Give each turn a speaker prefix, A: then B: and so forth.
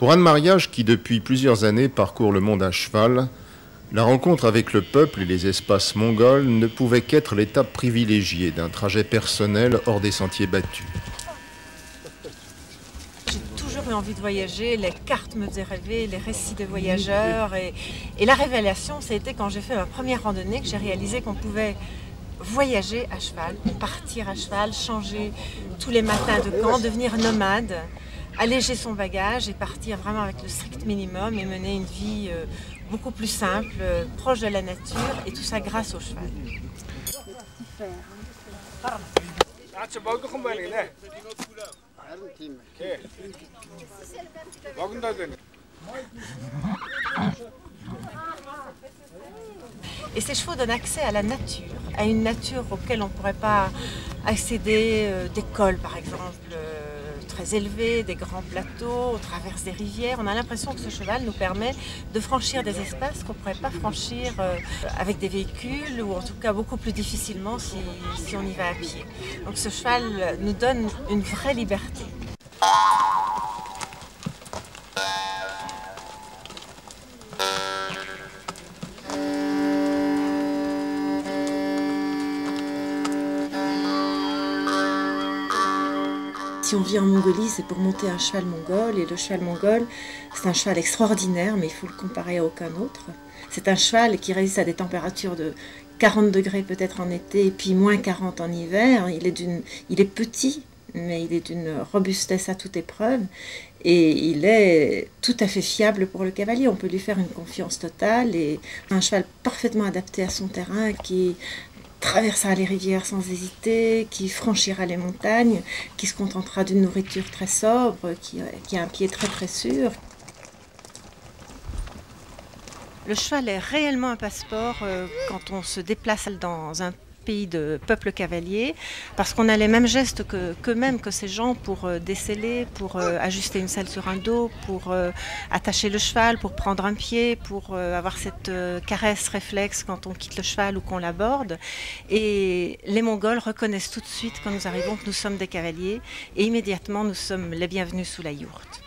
A: Pour Anne Mariage, qui depuis plusieurs années parcourt le monde à cheval, la rencontre avec le peuple et les espaces mongols ne pouvait qu'être l'étape privilégiée d'un trajet personnel hors des sentiers battus.
B: J'ai toujours eu envie de voyager, les cartes me faisaient rêver, les récits de voyageurs. Et la révélation, ça a été quand j'ai fait ma première randonnée que j'ai réalisé qu'on pouvait voyager à cheval, partir à cheval, changer tous les matins de camp, devenir nomade, alléger son bagage et partir vraiment avec le strict minimum et mener une vie beaucoup plus simple, proche de la nature, et tout ça grâce au cheval. Et ces chevaux donnent accès à la nature, à une nature auquel on ne pourrait pas accéder, des cols par exemple, très élevés, des grands plateaux, on traverse des rivières. On a l'impression que ce cheval nous permet de franchir des espaces qu'on ne pourrait pas franchir avec des véhicules, ou en tout cas beaucoup plus difficilement si on y va à pied. Donc ce cheval nous donne une vraie liberté. Si on vit en Mongolie, c'est pour monter un cheval mongol, et le cheval mongol, c'est un cheval extraordinaire, mais il faut le comparer à aucun autre. C'est un cheval qui résiste à des températures de 40 degrés peut-être en été, et puis moins 40 en hiver. Il est petit, mais il est d'une robustesse à toute épreuve, et il est tout à fait fiable pour le cavalier. On peut lui faire une confiance totale, et un cheval parfaitement adapté à son terrain, qui traversera les rivières sans hésiter, qui franchira les montagnes, qui se contentera d'une nourriture très sobre, qui a un pied très très sûr. Le cheval est réellement un passeport quand on se déplace dans un pays de peuple cavalier, parce qu'on a les mêmes gestes qu'eux-mêmes, que ces gens, pour déceler, pour ajuster une selle sur un dos, pour attacher le cheval, pour prendre un pied, pour avoir cette caresse réflexe quand on quitte le cheval ou qu'on l'aborde. Et les Mongols reconnaissent tout de suite quand nous arrivons que nous sommes des cavaliers, et immédiatement nous sommes les bienvenus sous la yourte.